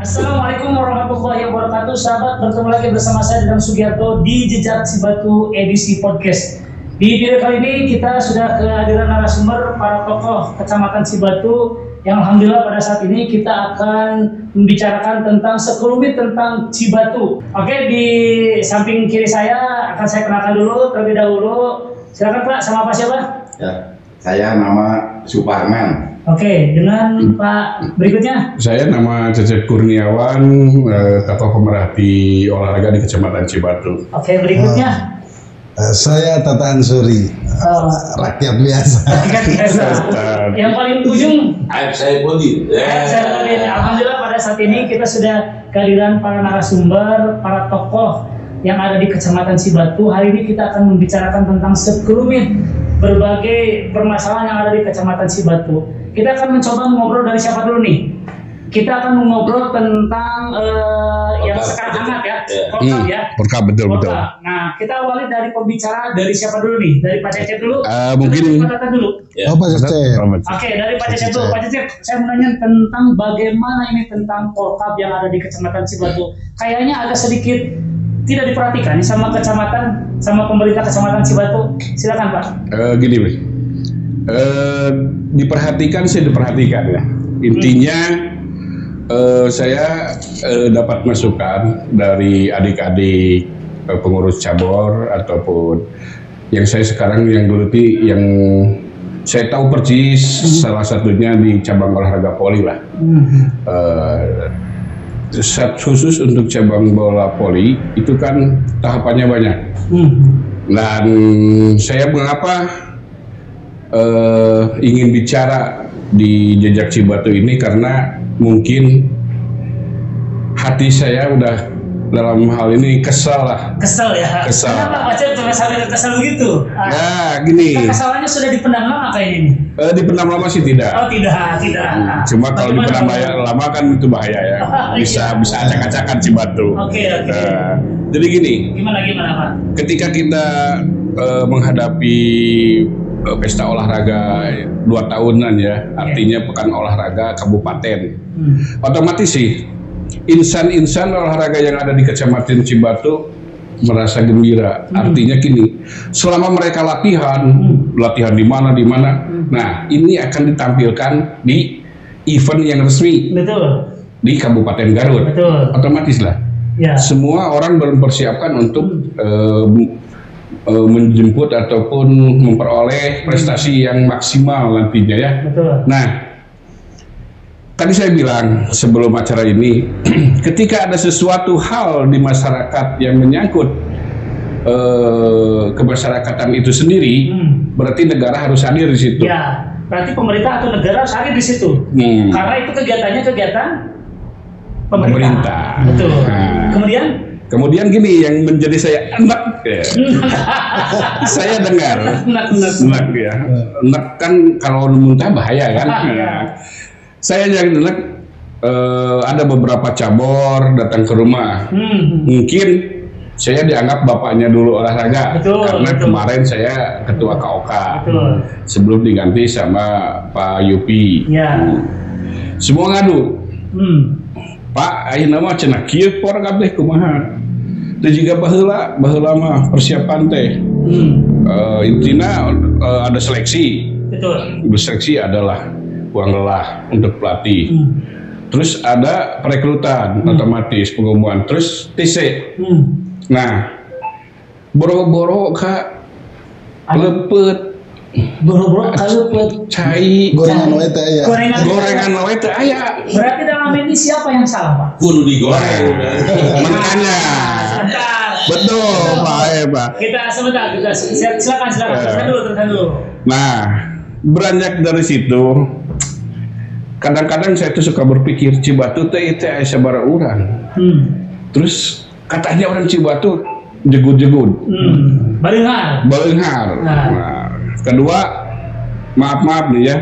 Assalamualaikum warahmatullahi wabarakatuh. Sahabat, bertemu lagi bersama saya Dadang Sugiarto di Jejak Cibatu edisi podcast. Di video kali ini kita sudah kehadiran narasumber para tokoh Kecamatan Cibatu yang alhamdulillah pada saat ini kita akan membicarakan tentang sekelumit tentang Cibatu. Oke, di samping kiri saya akan saya kenalkan dulu terlebih dahulu. Silakan Pak, sama apa siapa? Ya, saya nama Suparman. Oke, dengan Pak berikutnya. Saya nama Cecep Kurniawan, tokoh pemerhati olahraga di Kecamatan Cibatu. Oke, berikutnya. Saya Tata Ansuri, rakyat biasa. Rakyat biasa. Yang paling ujung. Saya Budi. Alhamdulillah pada saat ini kita sudah kehadiran para narasumber, para tokoh yang ada di Kecamatan Cibatu. Hari ini kita akan membicarakan tentang sekelumit berbagai permasalahan yang ada di Kecamatan Cibatu. Kita akan mencoba mengobrol dari siapa dulu nih? Kita akan mengobrol tentang yang sekarang hangat ya, Porkab ya. Porkab, betul. Nah, kita awali dari pembicara dari siapa dulu nih? Dari Pak Cecep dulu? Mungkin Pak Tata dulu. Oh, Pak Cecep. Oke, dari Pak Cecep dulu. Pak Cecep, saya mau nanya tentang bagaimana ini tentang Porkab yang ada di Kecamatan Cibatu. Kayaknya agak sedikit tidak diperhatikan sama kecamatan, sama pemerintah Kecamatan Cibatu. Silakan Pak. Gini, diperhatikan ya. Intinya saya dapat masukan dari adik-adik pengurus cabur ataupun yang saya sekarang yang geluti, yang saya tahu persis salah satunya di cabang olahraga voli lah. Khusus untuk cabang bola voli itu kan tahapannya banyak. Dan saya mengapa ingin bicara di Jejak Cibatu ini karena mungkin hati saya udah dalam hal ini kesal lah. Kesal ya? Kesal. Kenapa Pak Cecep sampai kesal begitu? Ya gini. Kesalannya sudah dipendam lama kayak ini? Dipendam lama sih tidak. Oh tidak. Cuma kalau dipendam lama kan itu bahaya ya. Bisa acak-acakan Cibatu. Oke. Jadi gini. Gimana Pak? Ketika kita menghadapi pesta olahraga 2 tahunan ya, artinya pekan olahraga kabupaten. Otomatis sih insan olahraga yang ada di Kecamatan Cibatu merasa gembira. Artinya gini, selama mereka latihan di mana. Nah, ini akan ditampilkan di event yang resmi. Betul. Di Kabupaten Garut. Betul. Otomatis lah. Ya. Semua orang mempersiapkan untuk menjemput ataupun memperoleh prestasi yang maksimal nantinya ya. Betul. Nah, tadi saya bilang sebelum acara ini, ketika ada sesuatu hal di masyarakat yang menyangkut kemasyarakatan itu sendiri, berarti negara harus hadir di situ. Ya, berarti pemerintah atau negara harus hadir di situ. Karena itu kegiatannya kegiatan pemerintah. Betul. Nah, Kemudian gini yang menjadi saya enak ya. Saya dengar enak ya. Enak kan kalau muntah bahaya kan. Saya jadi enak ada beberapa cabur datang ke rumah. Mungkin saya dianggap bapaknya dulu olahraga. Karena kemarin saya ketua KOK. Sebelum diganti sama Pak Yupi. Semua ngadu. Pak, ayeuna mah cenah kieu por kabeh kumaha. Dan juga baheula mah persiapan teh. Intina ada seleksi. Betul. Seleksi adalah uang lelah untuk pelatih. Terus ada perekrutan otomatis pengumuman. Terus TC. Nah, boro-boro Kak lepet. Boro-boro kalepet. Cai. Gorengan wae teh aya. Gorengan wae teh aya. Berarti dalam ini siapa yang salah, Pak? Kudu digoreng. Makanya. Betul, Pak. Kita sebentar, silakan. Teruskan dulu. Nah, beranjak dari situ, kadang-kadang saya tuh suka berpikir Cibatu teh itu sabaraha urang. Terus katanya orang Cibatu jegut-jegut. Beunghar. Nah, kedua, maaf nih ya.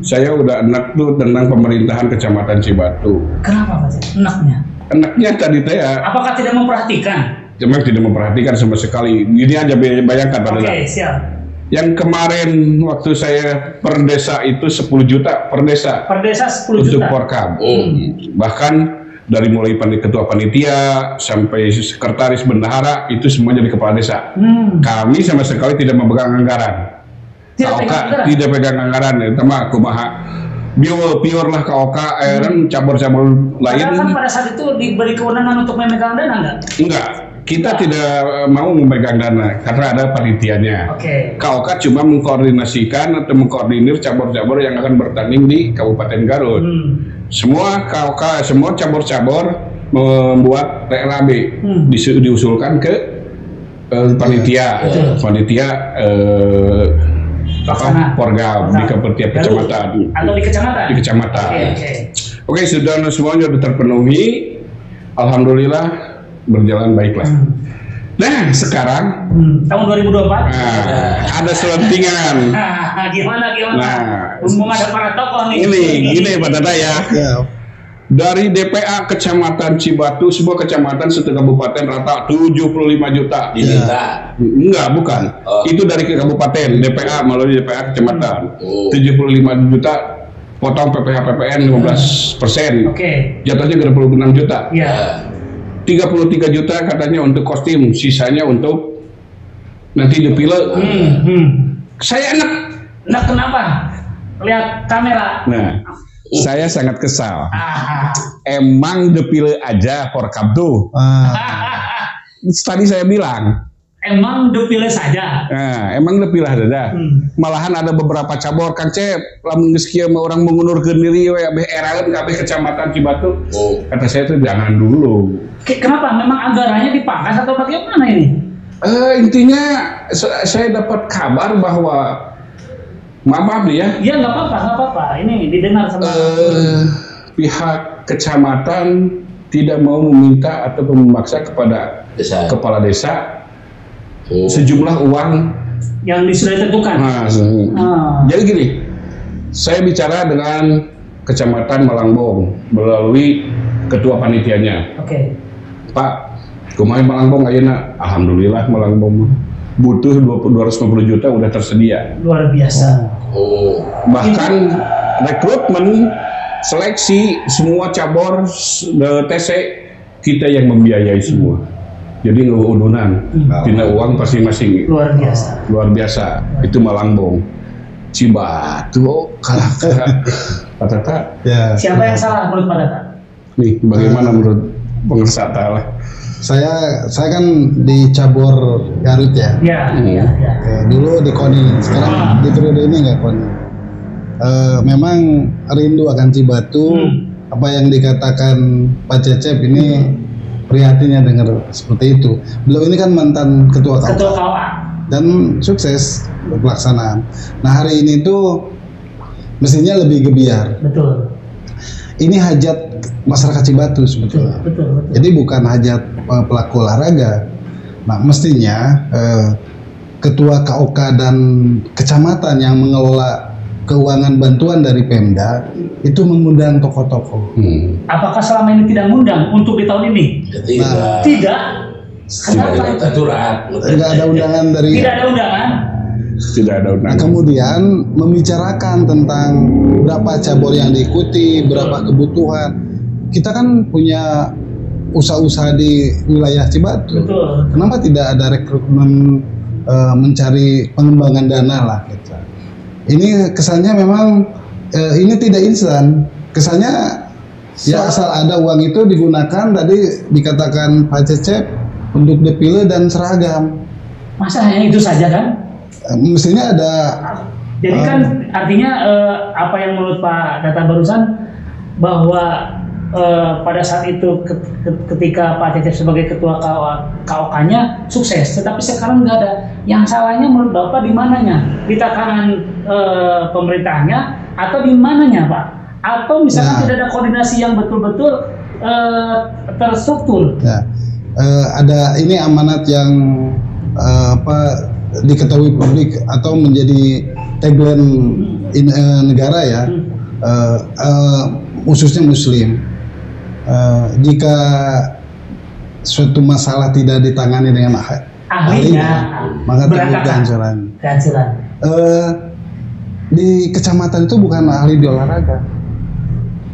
Saya udah enak tuh tentang pemerintahan Kecamatan Cibatu. Kenapa Pak? Enaknya tadi teh ya. Apakah tidak memperhatikan? Memang tidak memperhatikan sama sekali. Gini aja bayangkan pada siap. Yang kemarin waktu saya per desa itu 10 juta per desa. Per desa 10 untuk juta. Porkab. Bahkan dari mulai ketua panitia sampai sekretaris bendahara itu semua jadi kepala desa. Kami sama sekali tidak memegang anggaran. Tidak pegang anggaran, ya sama kumaha. Pure lah KOK, cabur-cabur lain. Kan pada saat itu diberi kewenangan untuk memegang dana enggak? Enggak. Kita tidak mau memegang dana karena ada panitianya. KOK cuma mengkoordinasikan atau mengkoordinir cabur-cabur yang akan bertanding di Kabupaten Garut. Semua KOK, semua cabur-cabur membuat TLAB diusulkan ke panitia, Porgab di tiap kecamatan. Atau di kecamatan? Di kecamatan. Oke, sudah semuanya sudah terpenuhi. Alhamdulillah berjalan baiklah. Nah, sekarang tahun 2024 ada selentingan. Gimana? Nah, ada para tokoh nih. Ini Pak Tata ya. Dari DPA Kecamatan Cibatu, sebuah kecamatan satu kabupaten rata 75 juta. Diminta? Enggak, bukan. Itu dari kabupaten, DPA melalui DPA Kecamatan. 75 juta, potong PPH PPN 15%. Jatuhnya 26 juta. 33 juta katanya untuk kostum, sisanya untuk nanti dipilih. Saya enak kenapa? Lihat kamera. Nah, saya sangat kesal. Emang dipilih aja Porkab tuh. Tadi saya bilang. Emang dipilih saja. Nah, emang dipilih saja. Malahan ada beberapa cabur kan Cep, lamun geus kieu mah orang mengundurkeun diri we eraeun kabeh kecamatan Cibatu. Kata saya tuh jangan dulu. Kenapa? Memang anggarannya dipangkas atau bagaimana ini? Intinya saya dapat kabar bahwa maaf ya. Iya nggak apa-apa. Ini didengar sama pihak kecamatan tidak mau meminta atau memaksa kepada kepala desa sejumlah uang yang sudah ditentukan. Jadi gini, saya bicara dengan Kecamatan Malangbong melalui ketua panitianya. Pak, kumaha Malangbong ayeuna? Alhamdulillah Malangbong butuh 250 juta udah tersedia. Luar biasa. Bahkan rekrutmen, seleksi semua cabur TC kita yang membiayai semua. Jadi nggak udunan, tina uang masing-masing. Luar biasa. Itu Malangbong. Cibatu kalah Pak Tata. Siapa yang salah menurut Pak Tata? Nih, bagaimana menurut pengersata lah? Saya kan di cabur Garut ya. Dulu di KONI, sekarang di periode ini nggak KONI. Memang rindu akan Cibatu. Apa yang dikatakan Pak Cecep ini prihatinnya dengar seperti itu. Beliau ini kan mantan ketua KOA dan sukses pelaksanaan. Nah, hari ini tuh mestinya lebih gebiar. Betul. Ini hajat masyarakat Cibatu sebetulnya. Betul. Jadi bukan hajat pelaku olahraga. Nah, mestinya ketua KOK dan kecamatan yang mengelola keuangan bantuan dari Pemda itu mengundang tokoh-tokoh. Apakah selama ini tidak mengundang untuk di tahun ini? Tidak. Kenapa? Tidak ada undangan dari. Tidak ada undangan. Nah, kemudian membicarakan tentang berapa cabur yang diikuti, berapa kebutuhan. Kita kan punya usaha-usaha di wilayah Cibatu. Betul. Kenapa tidak ada rekrutmen mencari pengembangan dana lah gitu. Ini kesannya memang ini tidak instan. Kesannya ya asal ada uang itu digunakan tadi dikatakan Pak Cecep untuk dipilih dan seragam. Masa hanya itu saja kan? Mestinya ada. Jadi kan artinya apa yang menurut Pak Tata barusan bahwa pada saat itu ketika Pak Cecep sebagai ketua KOK-nya sukses, tetapi sekarang nggak ada. Yang salahnya menurut Bapak di mananya? Di takaran pemerintahnya atau di mananya, Pak? Atau misalnya tidak ada koordinasi yang betul-betul terstruktur? Ada ini amanat yang diketahui publik atau menjadi tagline negara ya, khususnya Muslim. Jika suatu masalah tidak ditangani dengan ahlinya, maka terjadi kehancuran. Di kecamatan itu bukan ahli di olahraga.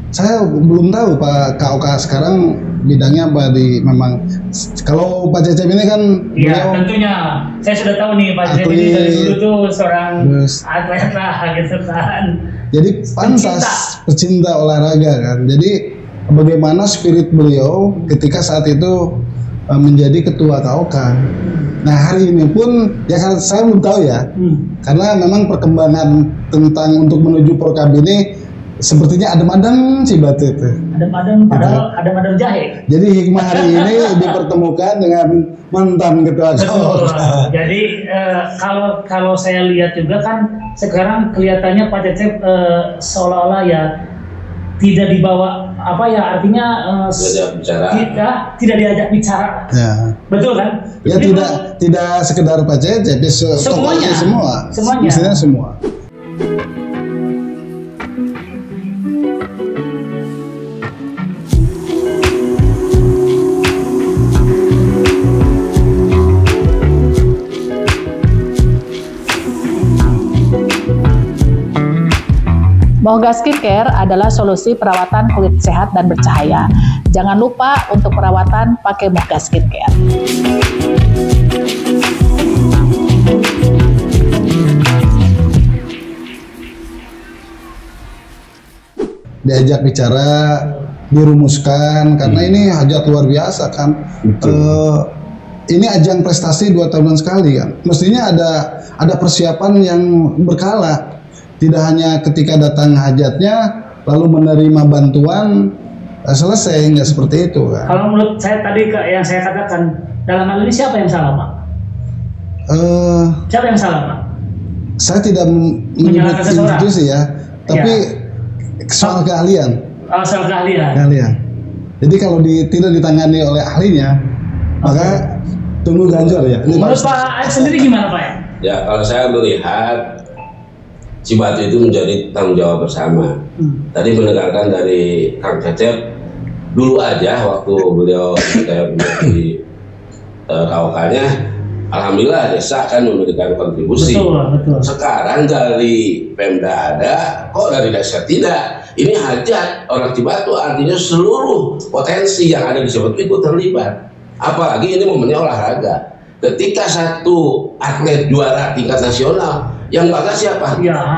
Saya belum tahu Pak KOK sekarang bidangnya apa memang kalau Pak Cecep ini kan iya tentunya saya sudah tahu nih Pak Cecep ini dari dulu tuh seorang atlet lah gitu kan. Jadi pantas pecinta olahraga kan. Jadi bagaimana spirit beliau ketika saat itu menjadi ketua KOK. Nah hari ini pun ya kan saya belum tahu ya, karena memang perkembangan tentang untuk menuju Prokab ini sepertinya adem-adem Cibatu itu. Adem-adem padahal adem-adem jahe. Jadi hikmah hari ini dipertemukan dengan mantan ketua KOK. Jadi kalau saya lihat juga kan sekarang kelihatannya Pak Cecep seolah-olah ya tidak dibawa artinya tidak diajak bicara. Ya. Betul kan? Ya jadi tidak sekedar Pak Cecep, semuanya. Misalnya semua. Moga Skincare adalah solusi perawatan kulit sehat dan bercahaya. Jangan lupa untuk perawatan pakai Moga Skincare. Diajak bicara, dirumuskan, karena ini hajat luar biasa kan. Ini ajang prestasi 2 tahunan sekali kan. Mestinya ada persiapan yang berkala. Tidak hanya ketika datang hajatnya lalu menerima bantuan selesai, nggak seperti itu kan. Kalau menurut saya tadi yang saya katakan dalam hal ini siapa yang salah Pak? Siapa yang salah Pak? Saya tidak menyebut institusi ya, tapi soal keahlian. Soal keahlian. Jadi kalau tidak ditangani oleh ahlinya, maka tunggu ganjor ya. Menurut Pak Aik sendiri gimana Pak? Ya kalau saya melihat Cibatu itu menjadi tanggung jawab bersama. Tadi mendengarkan dari Kang Cecep dulu aja waktu beliau menjadi KOK-nya, alhamdulillah desa kan memberikan kontribusi. Betul. Sekarang dari Pemda ada, kok dari desa tidak. Ini hajat orang Cibatu, artinya seluruh potensi yang ada di Cibatu ikut terlibat. Apalagi ini momennya olahraga. Ketika satu atlet juara tingkat nasional, yang bangga siapa? Ya,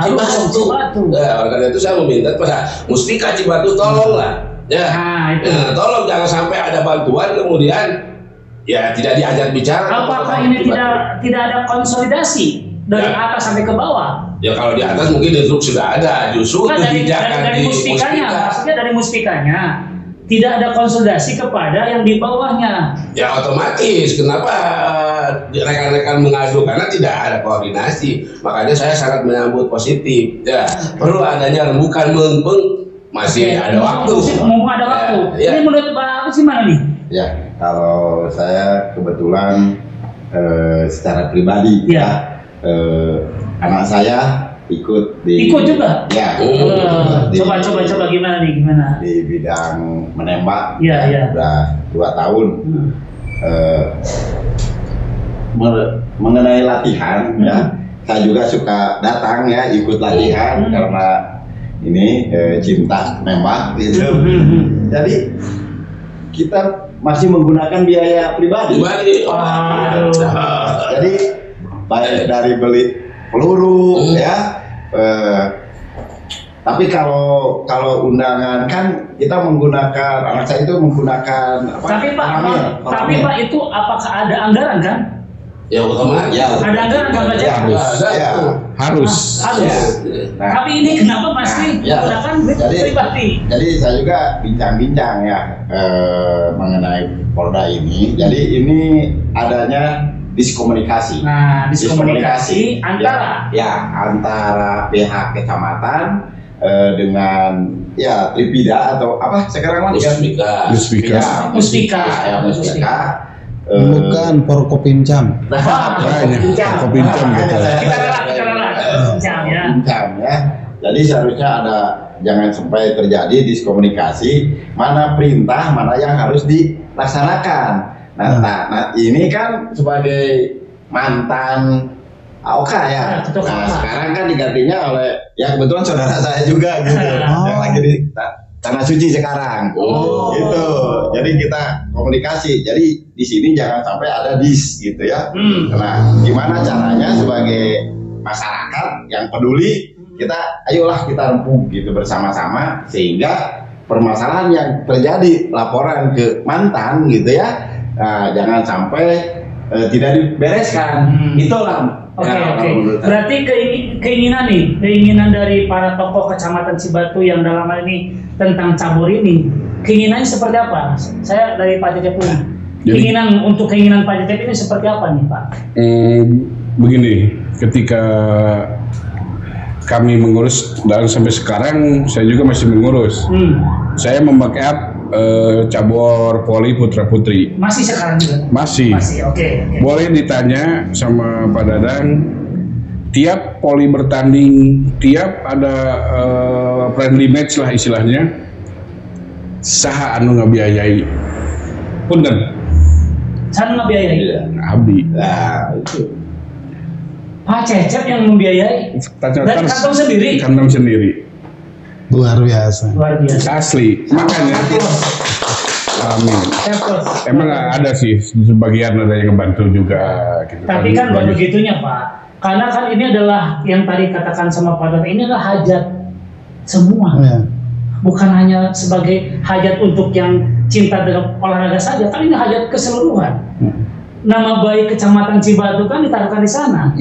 Cibatu. Nah, oleh karena itu saya meminta pada Mustika Cibatu tolonglah, ya, tolong jangan sampai ada bantuan kemudian ya tidak diajak bicara. Apakah ini tidak ada konsolidasi dari atas sampai ke bawah? Ya kalau di atas mungkin itu sudah ada, justru kebijakan dari Mustikanya, maksudnya dari Mustikanya tidak ada konsolidasi kepada yang di bawahnya. Ya otomatis, kenapa rekan-rekan mengadu? Karena tidak ada koordinasi. Makanya saya sangat menyambut positif. Ya, perlu adanya rembukan melempeng, masih ada waktu. Mumpung ada waktu. Ya. Ini menurut Pak gimana nih? Ya, kalau saya kebetulan secara pribadi anak saya ikut juga. Ya. Coba gimana di bidang menembak. Iya. Udah 2 tahun. Mengenai latihan ya, saya juga suka datang ya, ikut latihan karena ini cinta menembak gitu. Jadi kita masih menggunakan biaya pribadi. Jadi baik dari beli peluru ya. Tapi kalau undangan kan kita menggunakan, anak saya itu menggunakan apa? Tapi Pak itu apakah ada anggaran kan? Ya otomatis. Ada anggaran kan Pak? Harus. Nah, tapi ini kenapa masih menggunakan pribadi? Jadi saya juga bincang-bincang ya mengenai Polda ini. Jadi ini adanya diskomunikasi. Nah, diskomunikasi antara pihak kecamatan dengan ya Tripida atau apa sekarang Mustika. Bukan Porkopimcam. Porkopimcam gitu. Ya. Jadi seharusnya ada, jangan sampai terjadi diskomunikasi mana perintah mana yang harus dilaksanakan. Nah, ini kan sebagai mantan AOK ya. Nah, sekarang kan digantinya oleh ya kebetulan saudara saya juga gitu. Yang lagi tanah suci sekarang. Gitu. Jadi kita komunikasi. Jadi di sini jangan sampai ada gitu ya. Nah, gimana caranya sebagai masyarakat yang peduli, kita ayolah kita rempung gitu bersama-sama sehingga permasalahan yang terjadi laporan ke mantan gitu ya, jangan sampai tidak dibereskan. Itulah. Oke. Berarti keinginan dari para tokoh Kecamatan Cibatu yang dalam hal ini tentang cabur ini, keinginannya seperti apa? Saya dari Pak Cecep punya. Keinginan Pak Cecep ini seperti apa nih Pak? Begini, ketika kami mengurus dan sampai sekarang saya juga masih mengurus. Saya membackup cabur poli putra putri. Masih sekarang juga? Masih. Oke. Boleh ditanya sama Pak Dadang, tiap poli bertanding, tiap ada friendly match lah istilahnya, saha anu ngabiayai. Punten. Saha ngabiayai? Abdi. Nah, itu. Pak Cecep yang membiayai? Dari kantong sendiri? Kantong sendiri. Luar biasa. Asli. Makanya. Amin. Emang ada sih sebagian ada yang ngebantu juga. Gitu. Tapi kan nggak begitunya Pak. Karena kan ini adalah yang tadi katakan sama Pak Dada, ini adalah hajat semua. Bukan hanya sebagai hajat untuk yang cinta dengan olahraga saja, tapi ini hajat keseluruhan. Nama baik Kecamatan Cibatu kan ditaruhkan di sana.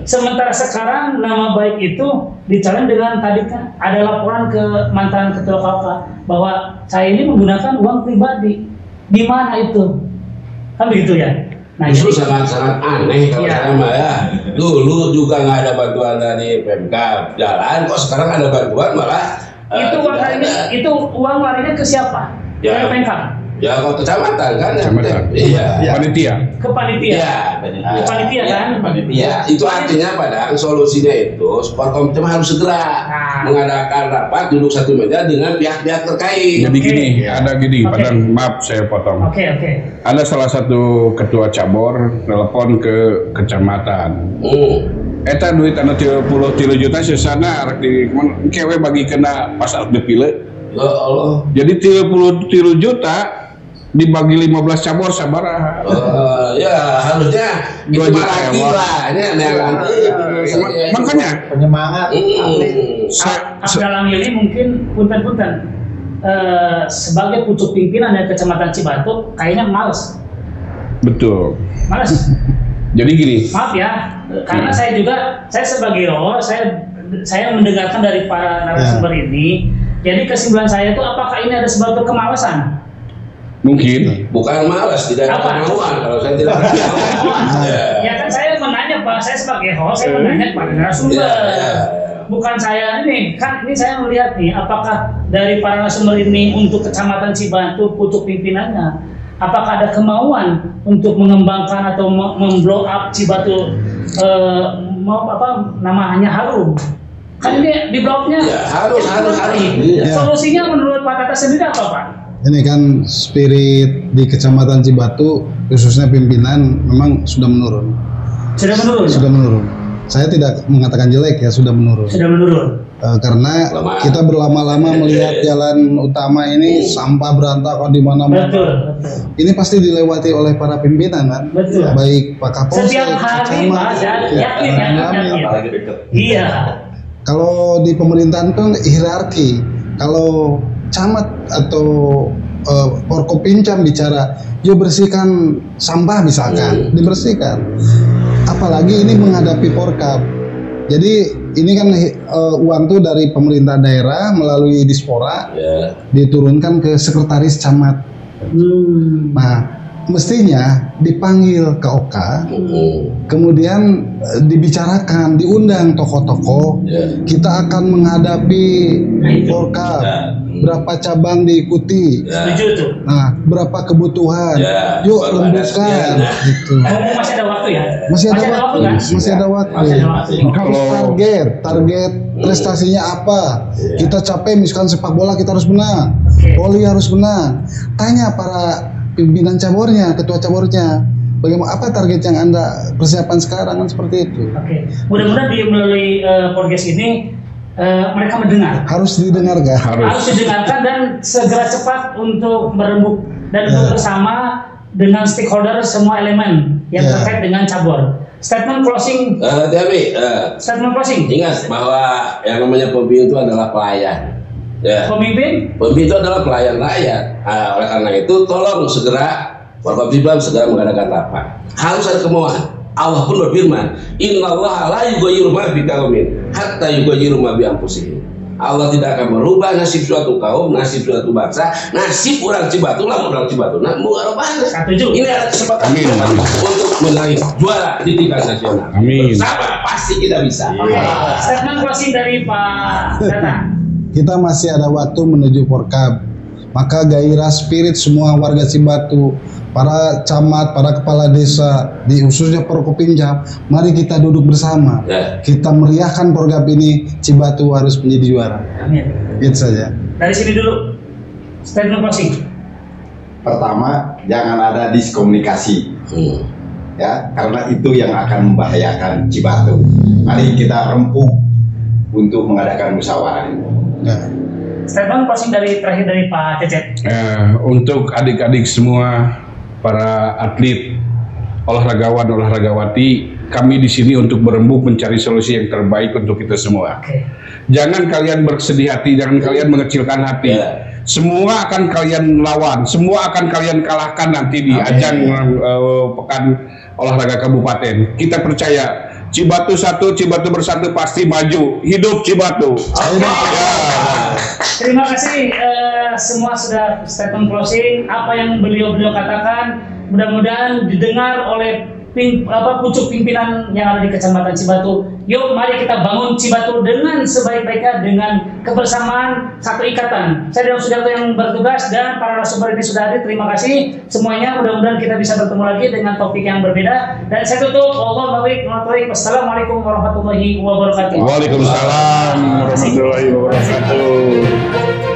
Sementara sekarang nama baik itu dicalon dengan tadi kan ada laporan ke mantan ketua KK bahwa saya ini menggunakan uang pribadi. Di mana itu? Kan begitu ya? Nah, itu sangat-sangat aneh kalau saya mah ya. Dulu juga nggak ada bantuan dari Pemkab jalan, kok sekarang ada bantuan malah itu uang larinya ke siapa? Ya. Ke Pemkab. Ya kalau kecamatan kan, iya. Panitia. Ke panitia. Ke panitia kan? Panitia. Itu artinya padahal solusinya itu Sportkomcam harus segera mengadakan rapat duduk satu meja dengan pihak-pihak terkait. Jadi gini, ada gini, Padang, maaf saya potong. Ada salah satu ketua cabur telepon ke kecamatan. Eta duit anu 33 juta sesana arek di kewe bagi kena pas arek dipilih. Ya Allah. Jadi 33 juta dibagi 15 cabur sabaraha. Ya harusnya 2 juta makanya penyemangat. Dalam ini mungkin punten-punten sebagai pucuk pimpinan dari Kecamatan Cibatu kayaknya males. Betul. Males. Jadi gini. Maaf ya, karena saya sebagai saya mendengarkan dari para narasumber ini. Jadi kesimpulan saya itu apakah ini ada sebuah kemalasan? Mungkin. Bukan malas, tidak ada kemauan. Kalau saya tidak ada kemauan. Ya kan saya menanya Pak, saya sebagai host saya menanya kepada narasumber. Bukan saya ini, kan ini saya melihat nih apakah dari para narasumber ini untuk Kecamatan Cibatu pucuk pimpinannya, apakah ada kemauan untuk mengembangkan atau memblow up Cibatu namanya harum? Kan ini di blognya harus. Solusinya menurut Pak Tata sendiri apa Pak? Ini kan spirit di Kecamatan Cibatu khususnya pimpinan memang sudah menurun. Sudah menurun. Saya tidak mengatakan jelek ya, sudah menurun. Karena kita berlama-lama melihat jalan utama ini sampah berantakan di mana-mana. Betul. Ini pasti dilewati oleh para pimpinan kan. Betul. Baik Pak Kapolsek, setiap hari Mas, yakin. Iya. Kalau di pemerintahan kan hierarki. Kalau camat atau Porkopincam bicara, yuk bersihkan sampah misalkan, dibersihkan. Apalagi ini menghadapi Porkap. Jadi ini kan uang tuh dari pemerintah daerah melalui Dispora diturunkan ke sekretaris camat. Nah, mestinya dipanggil ke Oka, kemudian dibicarakan, diundang tokoh-tokoh. Kita akan menghadapi Porkap, berapa cabang diikuti, nah berapa kebutuhan, yuk lembutkan. Gitu. Masih ada waktu ya? Masih ada waktu. Kalau target prestasinya apa? Kita capai misalkan sepak bola kita harus menang, voli harus menang. Tanya para pimpinan caburnya, ketua caburnya, bagaimana apa target yang Anda persiapan sekarang kan seperti itu. Mudah-mudahan melalui podcast ini mereka mendengar. Harus didengar gak? Harus didengarkan dan segera cepat untuk berembuk dan untuk bersama dengan stakeholder semua elemen yang terkait dengan cabur. Statement closing. Statement closing. Ingat bahwa yang namanya pemimpin itu adalah pelayan. Ya. Pemimpin itu adalah pelayan rakyat. Oleh karena itu tolong segera Wakabimam segera mengadakan rapat. Harus ada kemauan. Allah pun berfirman, Innallaha la yughayyiru ma biqaumin hatta yughayyiru ma bi anfusihim. Allah tidak akan merubah nasib suatu kaum, nasib suatu bangsa, nasib orang Cibatu lah orang Cibatu. Nah, ini ada kesempatan untuk meraih juara di tingkat nasional. Amin. Bersama pasti kita bisa. Statement closing dari Pak Data. Kita masih ada waktu menuju Porkab. Maka gairah spirit semua warga Cibatu, para camat, para kepala desa, di khususnya Forkopimda, mari kita duduk bersama. Kita meriahkan Porkab ini, Cibatu harus menjadi juara. Amin. Gitu saja. Dari sini dulu, statement closing. Pertama, jangan ada diskomunikasi. Ya, karena itu yang akan membahayakan Cibatu. Mari kita rempuk untuk mengadakan musyawarah ini. Statement closing terakhir dari Pak Cecep. Untuk adik-adik semua, para atlet, olahragawati, kami di sini untuk berembuk mencari solusi yang terbaik untuk kita semua. Jangan kalian bersedih hati, jangan kalian mengecilkan hati. Semua akan kalian lawan, semua akan kalian kalahkan nanti di ajang pekan olahraga kabupaten. Kita percaya Cibatu satu, Cibatu bersatu pasti maju. Hidup Cibatu. Terima kasih semua sudah statement closing. Apa yang beliau katakan mudah-mudahan didengar oleh pucuk pimpinan yang ada di Kecamatan Cibatu. Yuk mari kita bangun Cibatu dengan sebaik-baiknya, dengan kebersamaan, satu ikatan. Saya dan Sudarto yang bertugas dan para narasumber ini sudah hadir. Terima kasih semuanya. Mudah-mudahan kita bisa bertemu lagi dengan topik yang berbeda. Dan saya tutup. Wassalamualaikum warahmatullahi wabarakatuh. Waalaikumsalam warahmatullahi wabarakatuh.